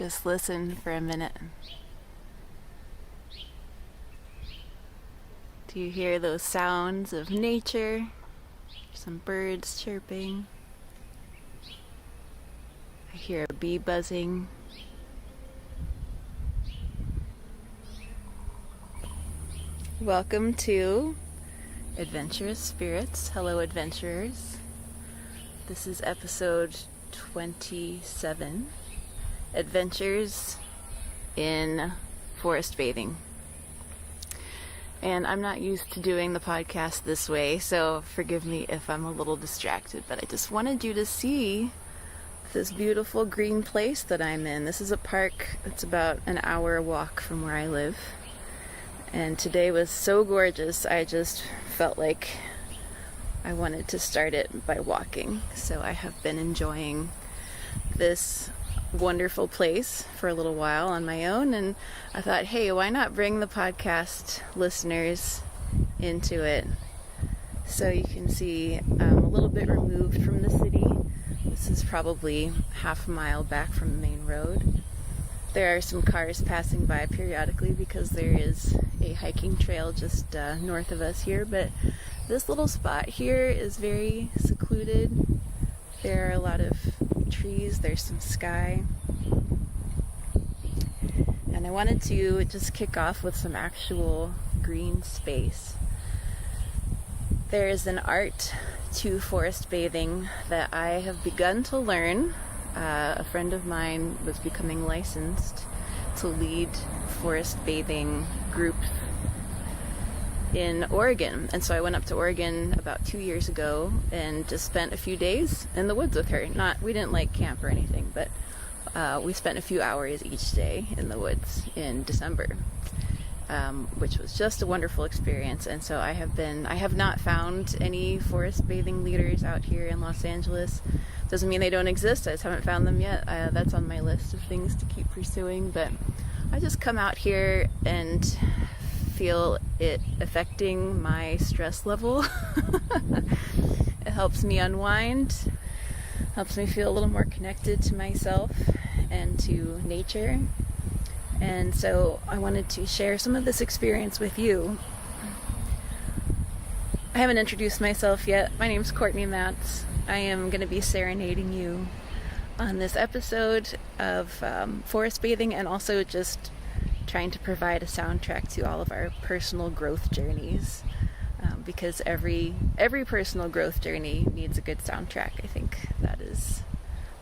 Just listen for a minute. Do you hear those sounds of nature? Some birds chirping. I hear a bee buzzing. Welcome to Adventurous Spirits. Hello, adventurers. This is episode 27. Adventures in forest bathing. And I'm not used to doing the podcast this way, so forgive me if I'm a little distracted, but I just wanted you to see this beautiful green place that I'm in. This is a park. It's about an hour walk from where I live. And today was so gorgeous, I just felt like I wanted to start it by walking. So I have been enjoying this wonderful place for a little while on my own, and I thought, hey, why not bring the podcast listeners into it? So you can see a little bit removed from the city. This is probably half a mile back from the main road. There are some cars passing by periodically because there is a hiking trail just north of us here, but this little spot here is very secluded. There are a lot of trees, there's some sky, and I wanted to just kick off with some actual green space. There is an art to forest bathing that I have begun to learn. A friend of mine was becoming licensed to lead forest bathing groups in Oregon, and so I went up to Oregon about 2 years ago and just spent a few days in the woods with her. We didn't like camp or anything, but we spent a few hours each day in the woods in December, which was just a wonderful experience. And so I have not found any forest bathing leaders out here in Los Angeles. Doesn't mean they don't exist, I just haven't found them yet. That's on my list of things to keep pursuing, but I just come out here and feel it affecting my stress level. It helps me unwind, helps me feel a little more connected to myself and to nature. And so I wanted to share some of this experience with you. I haven't introduced myself yet. My name's Cortney Matz. I am going to be serenading you on this episode of forest bathing, and also just trying to provide a soundtrack to all of our personal growth journeys, because every personal growth journey needs a good soundtrack. I think that is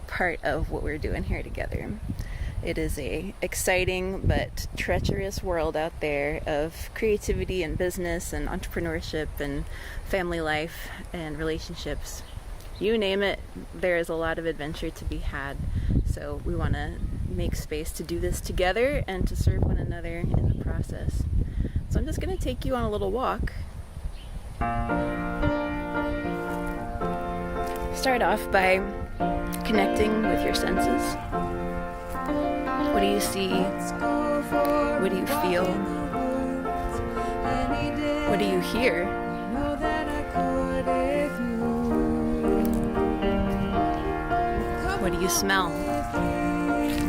part of what we're doing here together. It is a exciting but treacherous world out there of creativity and business and entrepreneurship and family life and relationships. You name it, there is a lot of adventure to be had. So we want to make space to do this together and to serve one another in the process. So I'm just going to take you on a little walk. Start off by connecting with your senses. What do you see? What do you feel? What do you hear? What do you smell?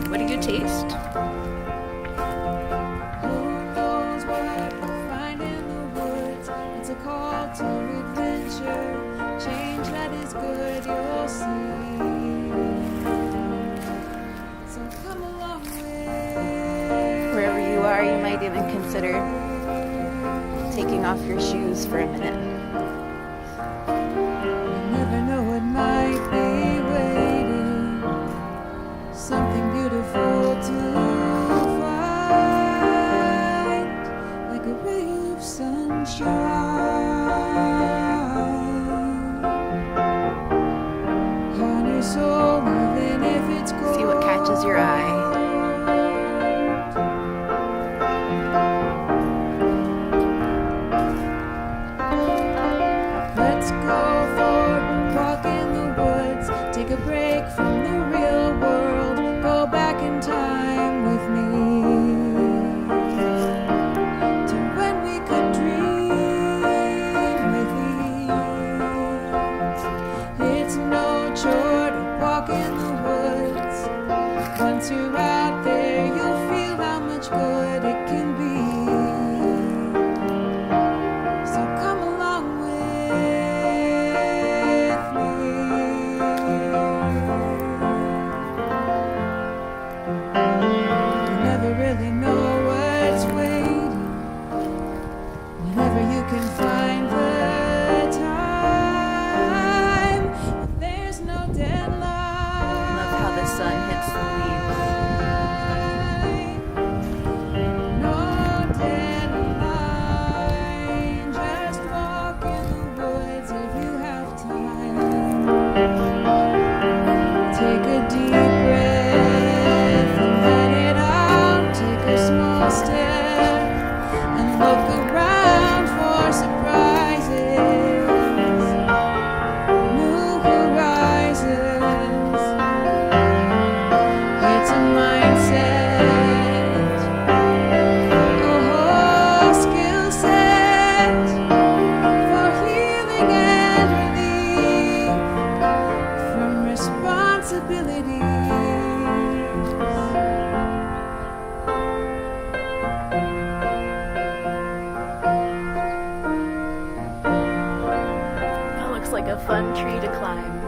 What do you taste? It's a call to adventure. Change that is good, you'll see. So come along with. Wherever you are, you might even consider taking off your shoes for a minute. You never know what might be waiting. Something beautiful to find, like a ray of sunshine on your soul, even if it's cold. See what catches your eye. looks like a fun tree to climb.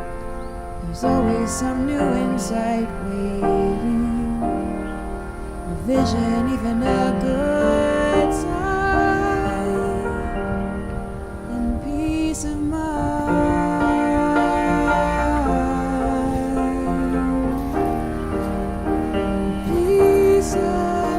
There's always some new insight waiting, a vision, even a good sign, and peace of mind. Peace of mind.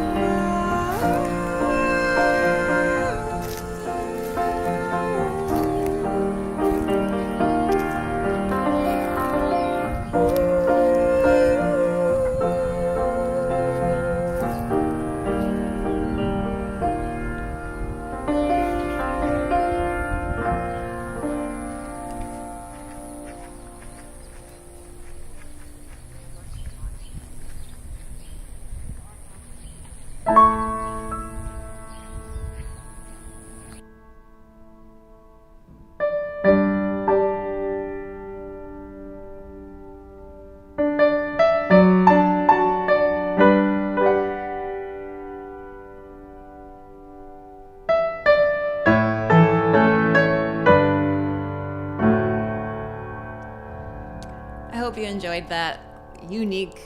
I hope you enjoyed that unique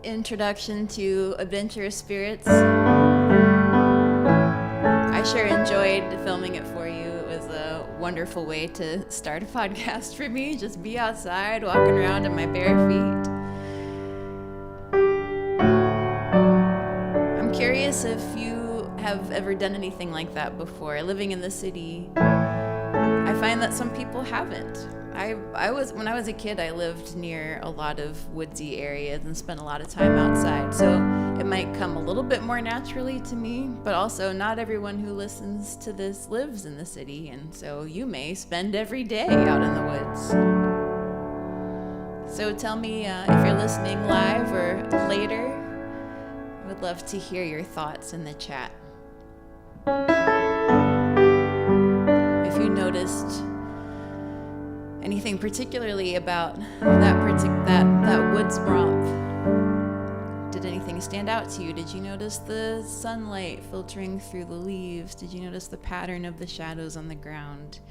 introduction to Adventurous Spirits. I sure enjoyed filming it for you. It was a wonderful way to start a podcast for me. Just be outside, walking around in my bare feet. I'm curious if you have ever done anything like that before. Living in the city, I find that some people haven't. When I was a kid, I lived near a lot of woodsy areas and spent a lot of time outside. So it might come a little bit more naturally to me, but also not everyone who listens to this lives in the city. And so you may spend every day out in the woods. So tell me if you're listening live or later. I would love to hear your thoughts in the chat. If you noticed anything particularly about that woods romp, did anything stand out to you? Did you notice the sunlight filtering through the leaves? Did you notice the pattern of the shadows on the ground?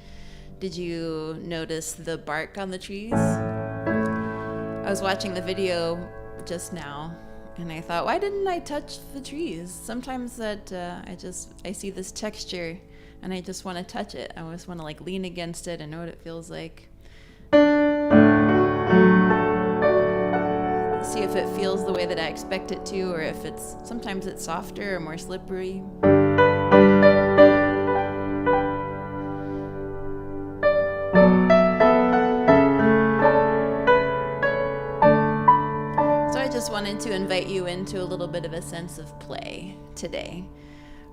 Did you notice the bark on the trees? I was watching the video just now and I thought, why didn't I touch the trees? Sometimes that I see this texture and I just want to touch it. I always want to like lean against it and know what it feels like. See if it feels the way that I expect it to, or if sometimes it's softer or more slippery. So I just wanted to invite you into a little bit of a sense of play today.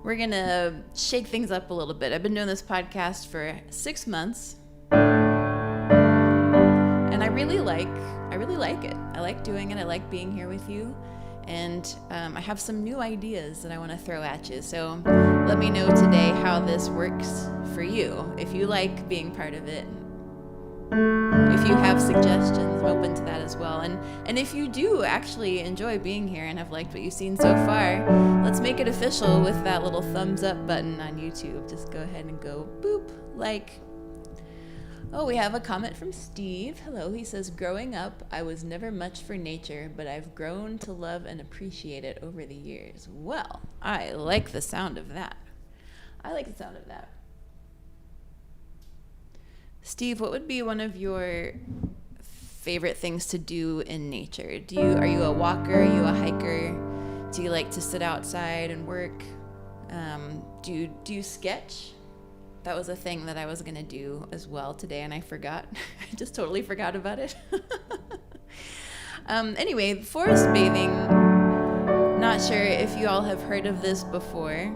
We're gonna shake things up a little bit. I've been doing this podcast for 6 months. And I really like it. I like doing it. I like being here with you. And I have some new ideas that I want to throw at you. So let me know today how this works for you. If you like being part of it. If you have suggestions, I'm open to that as well. And if you do actually enjoy being here and have liked what you've seen so far, let's make it official with that little thumbs up button on YouTube. Just go ahead and go boop, like. Oh, we have a comment from Steve. Hello, he says, growing up, I was never much for nature, but I've grown to love and appreciate it over the years. Well, I like the sound of that. Steve, what would be one of your favorite things to do in nature? Are you a walker? Are you a hiker? Do you like to sit outside and work? Do you sketch? That was a thing that I was going to do as well today, and I forgot. I just totally forgot about it. Anyway, forest bathing. Not sure if you all have heard of this before.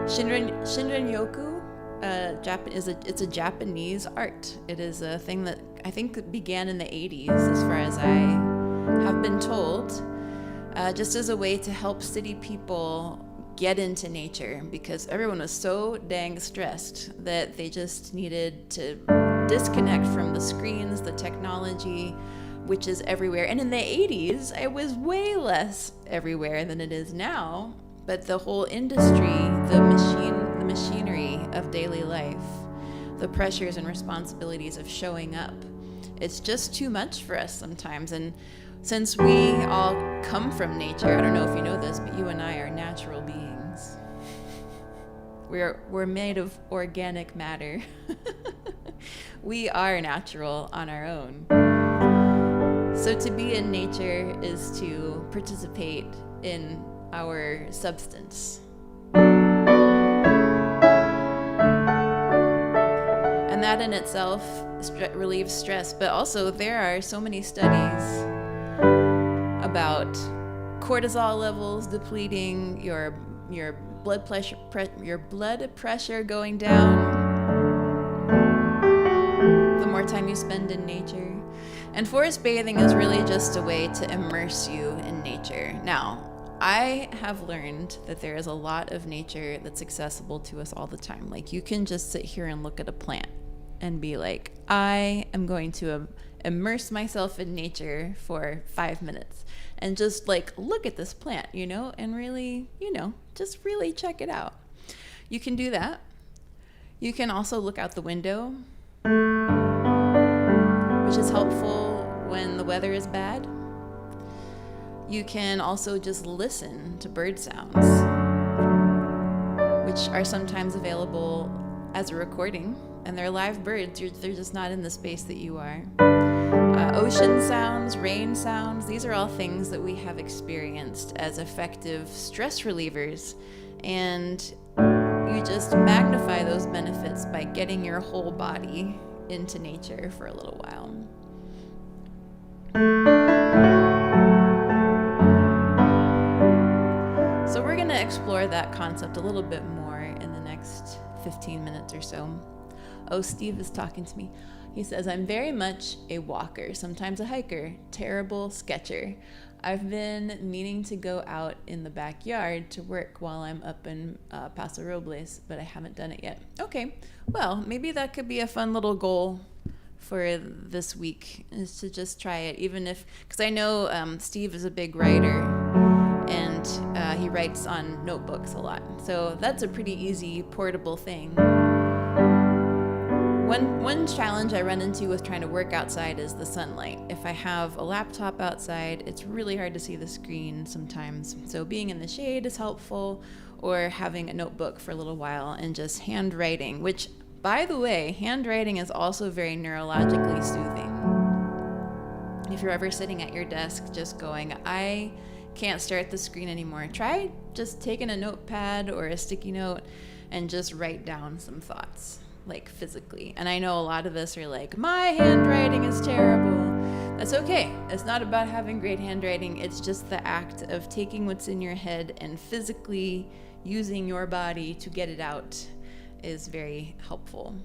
Shinrin-yoku it's a Japanese art. It is a thing that I think began in the 80s, as far as I have been told, just as a way to help city people get into nature, because everyone was so dang stressed that they just needed to disconnect from the screens, the technology, which is everywhere. And in the 80s, it was way less everywhere than it is now. But the whole industry, the machinery of daily life the pressures and responsibilities of showing up. It's just too much for us sometimes. And since we all come from nature, I don't know if you know this, but you and I are natural beings. We're made of organic matter. We are natural on our own. So to be in nature is to participate in our substance. And that in itself relieves stress. But also there are so many studies about cortisol levels depleting, your blood pressure going down the more time you spend in nature. And forest bathing is really just a way to immerse you in nature. Now, I have learned that there is a lot of nature that's accessible to us all the time. Like, you can just sit here and look at a plant and be like, I am going to immerse myself in nature for 5 minutes and just like look at this plant, and really, just really check it out. You can do that. You can also look out the window, which is helpful when the weather is bad. You can also just listen to bird sounds, which are sometimes available as a recording, and they're live birds. They're just not in the space that you are. Ocean sounds, rain sounds, these are all things that we have experienced as effective stress relievers, and you just magnify those benefits by getting your whole body into nature for a little while. So we're going to explore that concept a little bit more in the next 15 minutes or so. Oh, Steve is talking to me. He says, I'm very much a walker, sometimes a hiker, terrible sketcher. I've been meaning to go out in the backyard to work while I'm up in Paso Robles, but I haven't done it yet. Okay, well, maybe that could be a fun little goal for this week, is to just try it, even if, because I know Steve is a big writer, and he writes on notebooks a lot. So that's a pretty easy, portable thing. One challenge I run into with trying to work outside is the sunlight. If I have a laptop outside, it's really hard to see the screen sometimes. So being in the shade is helpful, or having a notebook for a little while and just handwriting, which, by the way, handwriting is also very neurologically soothing. If you're ever sitting at your desk just going, I can't stare at the screen anymore, try just taking a notepad or a sticky note and just write down some thoughts, like physically. And I know a lot of us are like, my handwriting is terrible. That's okay. It's not about having great handwriting. It's just the act of taking what's in your head and physically using your body to get it out is very helpful.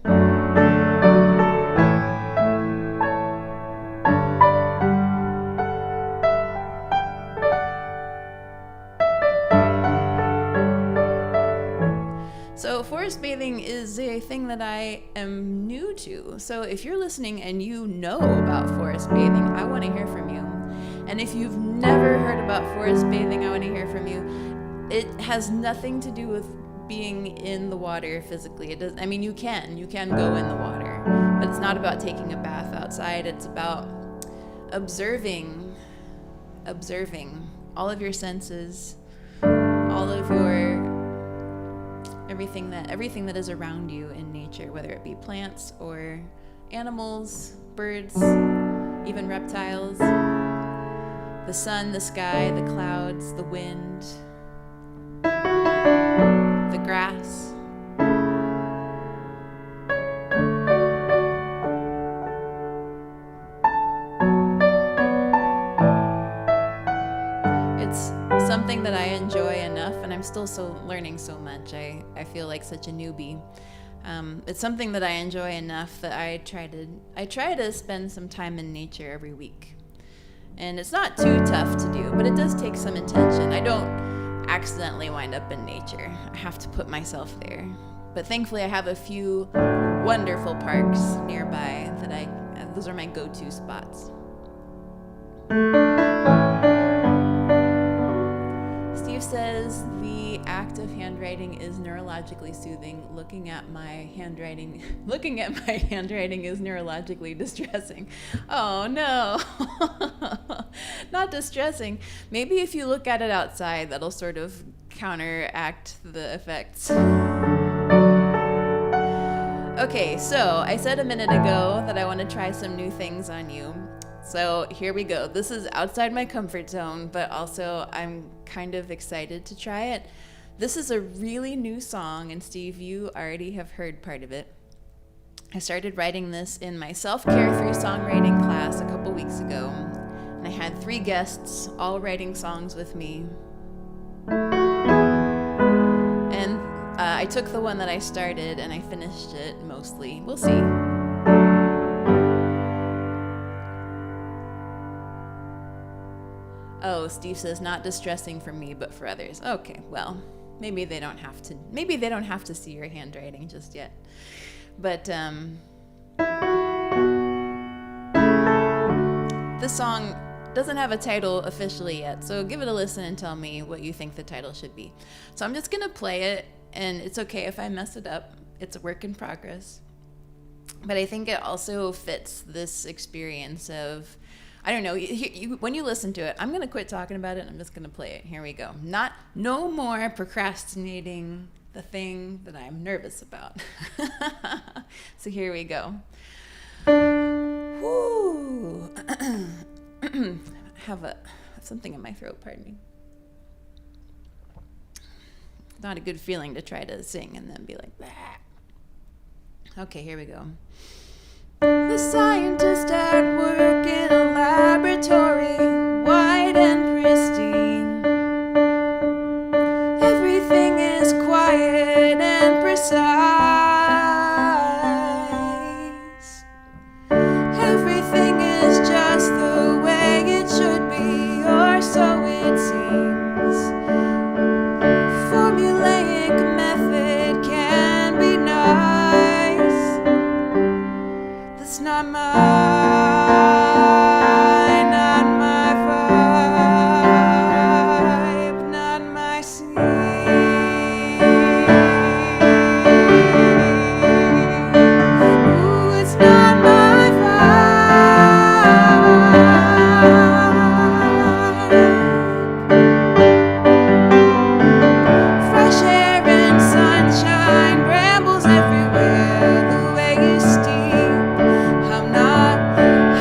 So forest bathing is a thing that I am new to. So if you're listening and you know about forest bathing, I want to hear from you. And if you've never heard about forest bathing, I want to hear from you. It has nothing to do with being in the water physically. It does. I mean, you can go in the water, but it's not about taking a bath outside. It's about observing all of your senses, all of your everything that is around you in nature, whether it be plants or animals, birds, even reptiles, the sun, the sky, the clouds, the wind, the grass. It's something that I enjoy enough, and I'm still learning so much. I feel like such a newbie. It's something that I enjoy enough that I try to spend some time in nature every week. And it's not too tough to do, but it does take some intention. I don't accidentally wind up in nature. I have to put myself there. But thankfully I have a few wonderful parks nearby that those are my go-to spots. Steve says the act of handwriting is neurologically soothing. Looking at my handwriting is neurologically distressing. Oh no. Not distressing. Maybe if you look at it outside, that'll sort of counteract the effects. Okay, so I said a minute ago that I want to try some new things on you. So here we go. This is outside my comfort zone, but also I'm kind of excited to try it. This is a really new song, and Steve, you already have heard part of it. I started writing this in my self-care through songwriting class a couple weeks ago, and I had 3 guests all writing songs with me. And I took the one that I started and I finished it mostly. We'll see. Oh, Steve says not distressing for me, but for others. Okay, well, maybe they don't have to see your handwriting just yet. But this song doesn't have a title officially yet, so give it a listen and tell me what you think the title should be. So I'm just gonna play it, and it's okay if I mess it up. It's a work in progress. But I think it also fits this experience of, I don't know, when you listen to it, I'm going to quit talking about it and I'm just going to play it. Here we go. No more procrastinating the thing that I'm nervous about. So here we go. Woo. I have something in my throat, pardon me. Not a good feeling to try to sing and then be like, bah. Okay, here we go. The scientist at work in a laboratory, white and pristine. Everything is quiet and precise. Everything is just the way it should be, or so it seems. Formulaic method can be nice. That's not not my vibe, not my scene. Ooh, it's not my vibe. Fresh air and sunshine, brambles everywhere, the way you steam.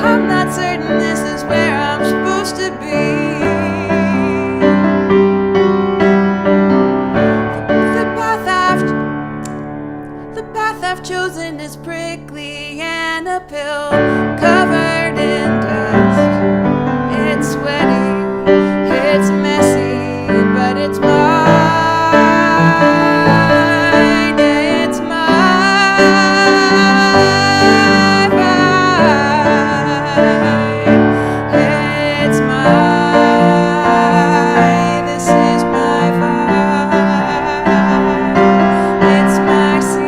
I'm not certain this is where I'm supposed to be. The path I've chosen is prickly and uphill, covered in dust. It's sweaty, it's messy, but it's mine. It's mine. It's mine. This is my vibe. It's my scene.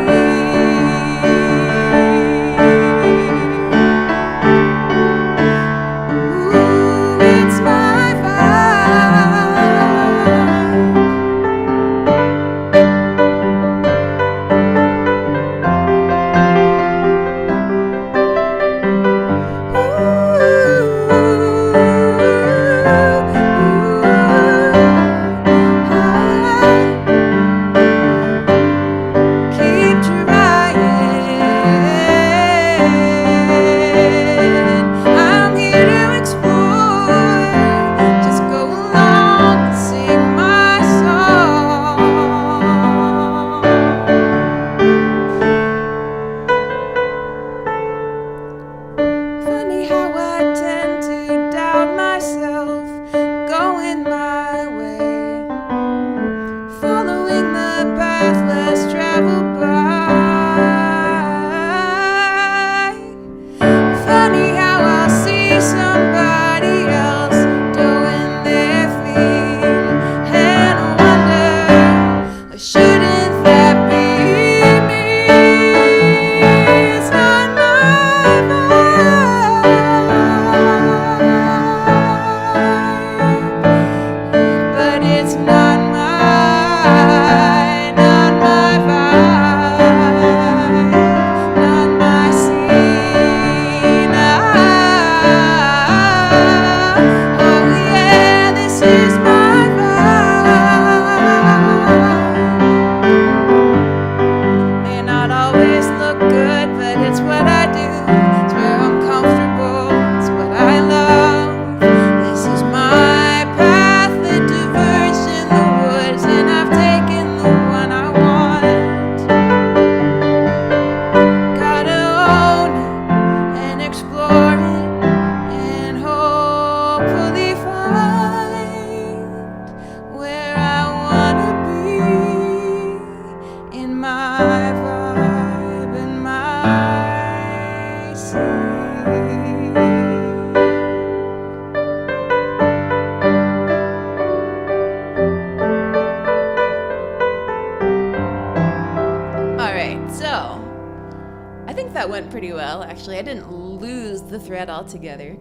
well. Actually, I didn't lose the thread altogether.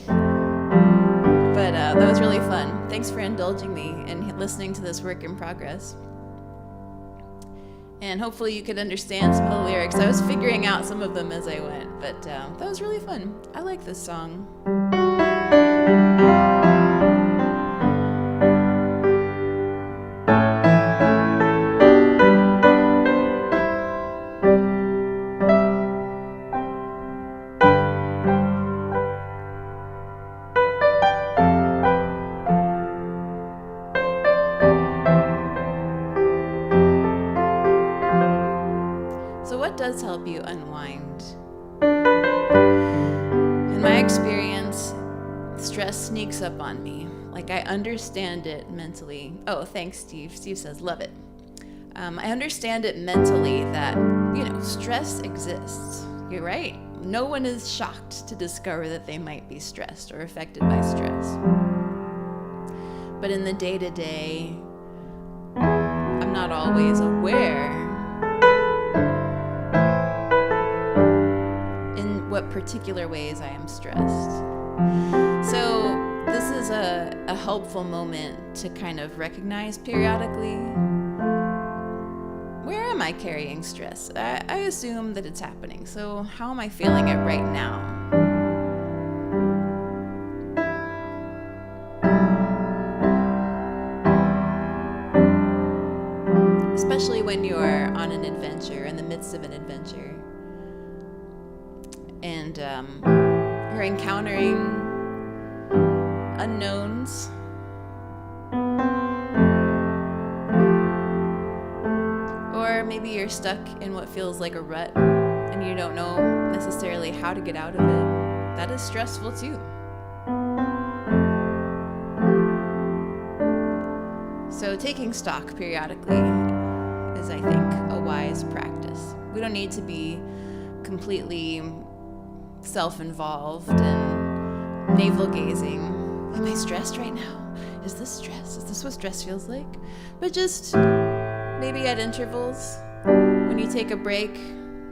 But that was really fun. Thanks for indulging me and listening to this work in progress. And hopefully you could understand some of the lyrics. I was figuring out some of them as I went, but that was really fun. I like this song. Does help you unwind. In my experience, stress sneaks up on me. Like, I understand it mentally. Oh, thanks, Steve. Steve says, love it. I understand it mentally that, stress exists. You're right. No one is shocked to discover that they might be stressed or affected by stress. But in the day-to-day, I'm not always aware what particular ways I am stressed. So this is a helpful moment to kind of recognize periodically, where am I carrying stress? I assume that it's happening. So how am I feeling it right now? Especially when you're on an adventure, in the midst of an adventure. And you're encountering unknowns. Or maybe you're stuck in what feels like a rut and you don't know necessarily how to get out of it. That is stressful too. So taking stock periodically is, I think, a wise practice. We don't need to be completely self-involved and navel-gazing. Am I stressed right now? Is this stress? Is this what stress feels like? But just maybe at intervals, when you take a break,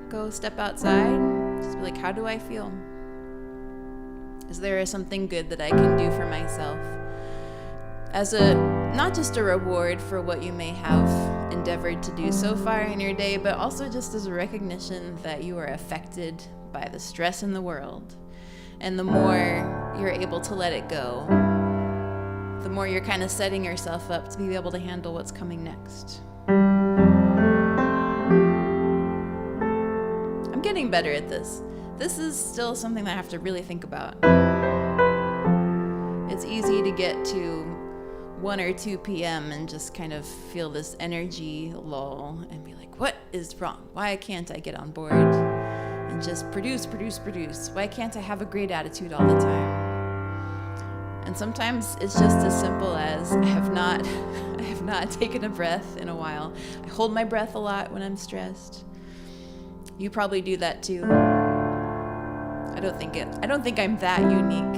go step outside, just be like, how do I feel? Is there something good that I can do for myself? As not just a reward for what you may have endeavored to do so far in your day, but also just as a recognition that you are affected by the stress in the world. And the more you're able to let it go, the more you're kind of setting yourself up to be able to handle what's coming next. I'm getting better at this. This is still something that I have to really think about. It's easy to get to 1 or 2 p.m. and just kind of feel this energy lull and be like, what is wrong? Why can't I get on board and just produce? Why can't I have a great attitude all the time? And sometimes it's just as simple as I have not taken a breath in a while. I hold my breath a lot when I'm stressed. You probably do that too. I don't think I'm that unique.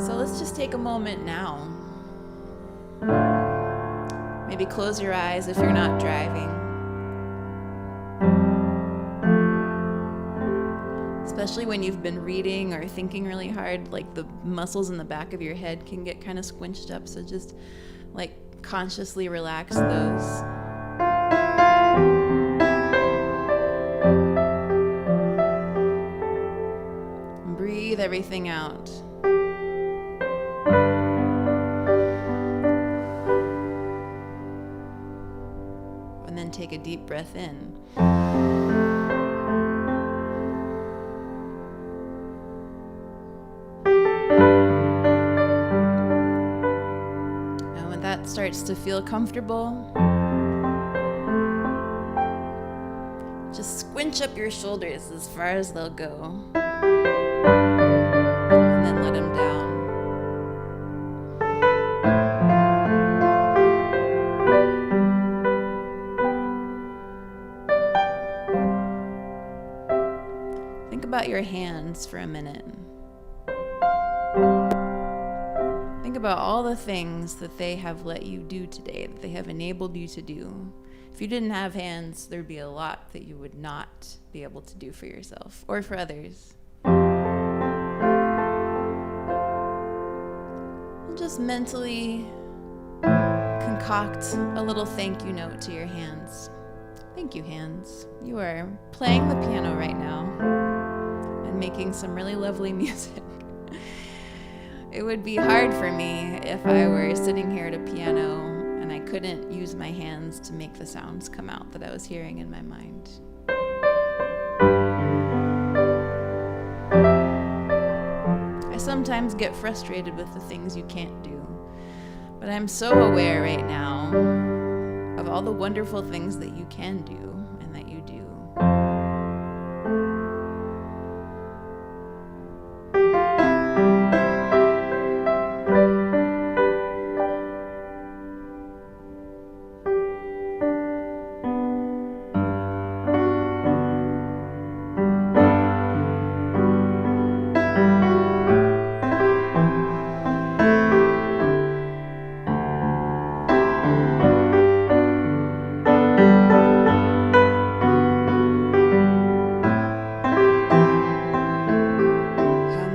So let's just take a moment now. Maybe close your eyes if you're not driving. Especially when you've been reading or thinking really hard, like the muscles in the back of your head can get kind of squinched up. So just like consciously relax those. And breathe everything out. And then take a deep breath in. And when that starts to feel comfortable, just squinch up your shoulders as far as they'll go. And then let them down. Think about your hands for a minute. Think about all the things that they have let you do today, that they have enabled you to do. If you didn't have hands, there'd be a lot that you would not be able to do for yourself or for others. We'll just mentally concoct a little thank you note to your hands. Thank you, hands. You are playing the piano right now and making some really lovely music. It would be hard for me if I were sitting here at a piano and I couldn't use my hands to make the sounds come out that I was hearing in my mind. I sometimes get frustrated with the things you can't do, but I'm so aware right now of all the wonderful things that you can do and that you do.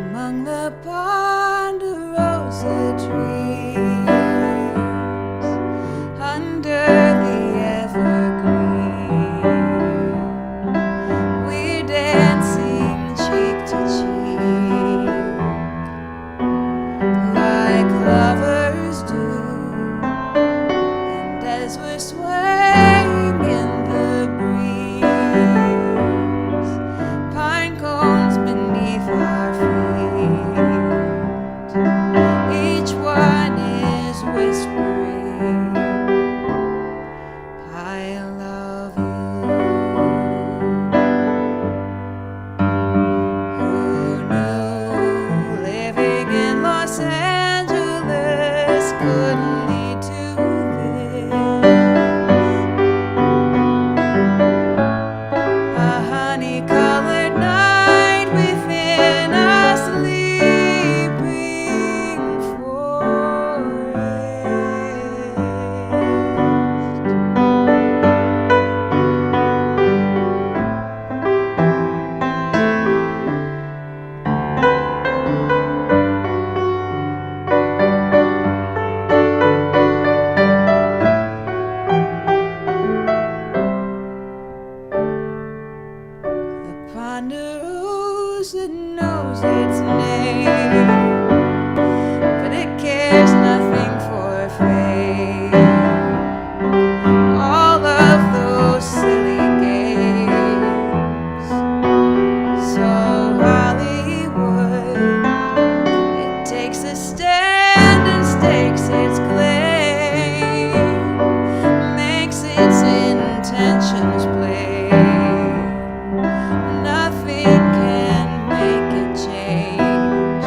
Among the Ponderosa trees, under the evergreen, we're dancing cheek to cheek, like lovers do. And as we're swaying in the breeze, pine cones beneath our feet, each one is whispering, I love you. Who knew living in Los Angeles could lead to this? A honey-colored night within a sleeping forest. The Ponderosa knows its name, but it cares nothing for fame. All of those silly games, so Hollywood, it takes a stand and stakes its claim, makes its intentions plain. Nothing can make it change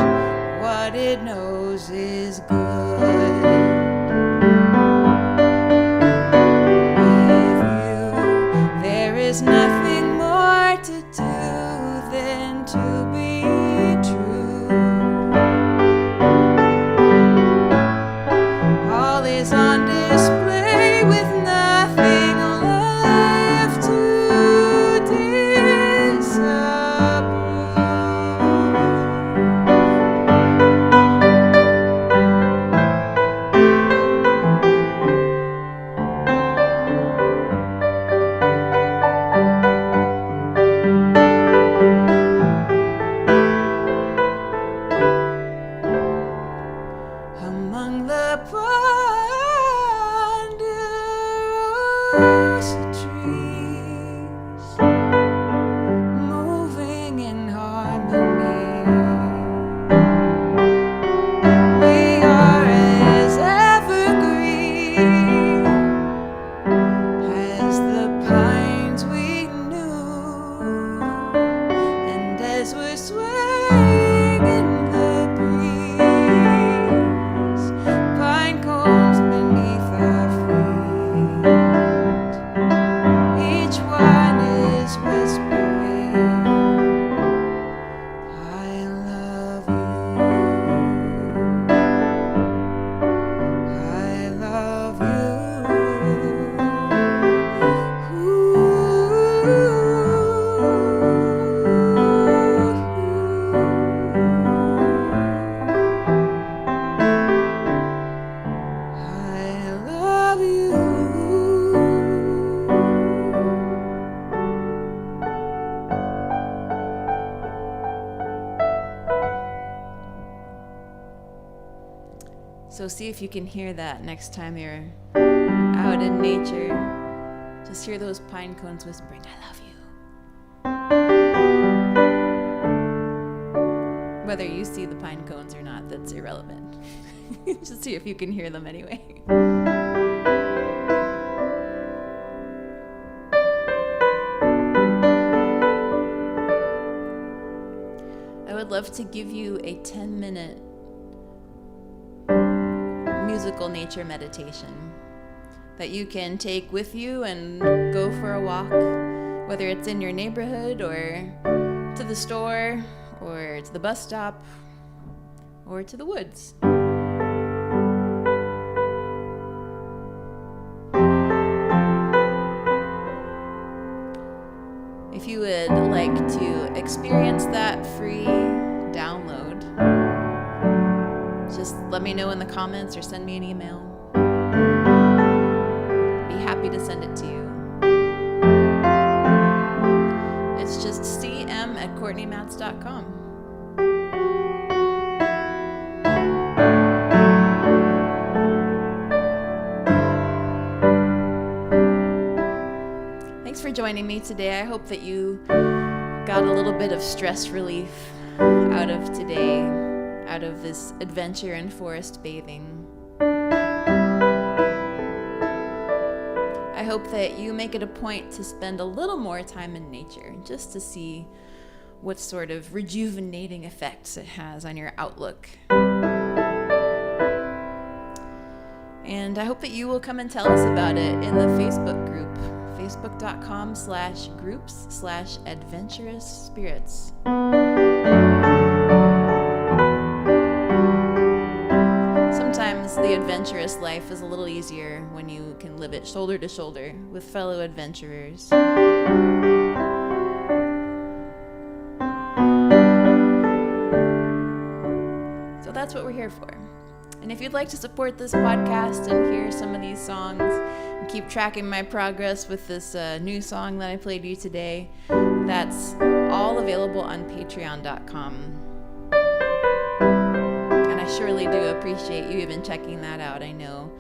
So see if you can hear that next time you're out in nature. Just hear those pine cones whispering, I love you. Whether you see the pine cones or not, that's irrelevant. Just see if you can hear them anyway. I would love to give you a 10-minute musical nature meditation that you can take with you and go for a walk, whether it's in your neighborhood or to the store or to the bus stop or to the woods. If you would like to experience that free download, just let me know in the comments or send me an email. Be happy to send it to you. It's just cm@cortneymatz.com. Thanks for joining me today. I hope that you got a little bit of stress relief out of today, out of this adventure in forest bathing. I hope that you make it a point to spend a little more time in nature just to see what sort of rejuvenating effects it has on your outlook. And I hope that you will come and tell us about it in the Facebook group, facebook.com/groups/adventurous spirits. Sometimes the adventurous life is a little easier when you can live it shoulder to shoulder with fellow adventurers. So that's what we're here for. And if you'd like to support this podcast and hear some of these songs and keep tracking my progress with this new song that I played you today, that's all available on patreon.com. And I surely do appreciate you even checking that out. I know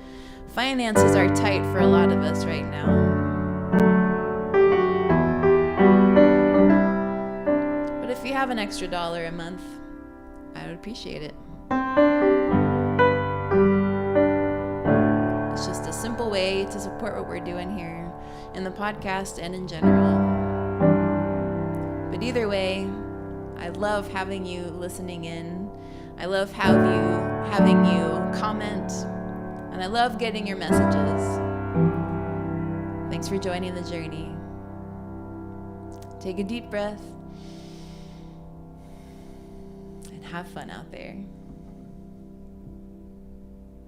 finances are tight for a lot of us right now. But if you have an extra $1 a month, I would appreciate it. It's just a simple way to support what we're doing here in the podcast and in general. But either way, I love having you listening in. I love having you comment. And I love getting your messages. Thanks for joining the journey. Take a deep breath and have fun out there.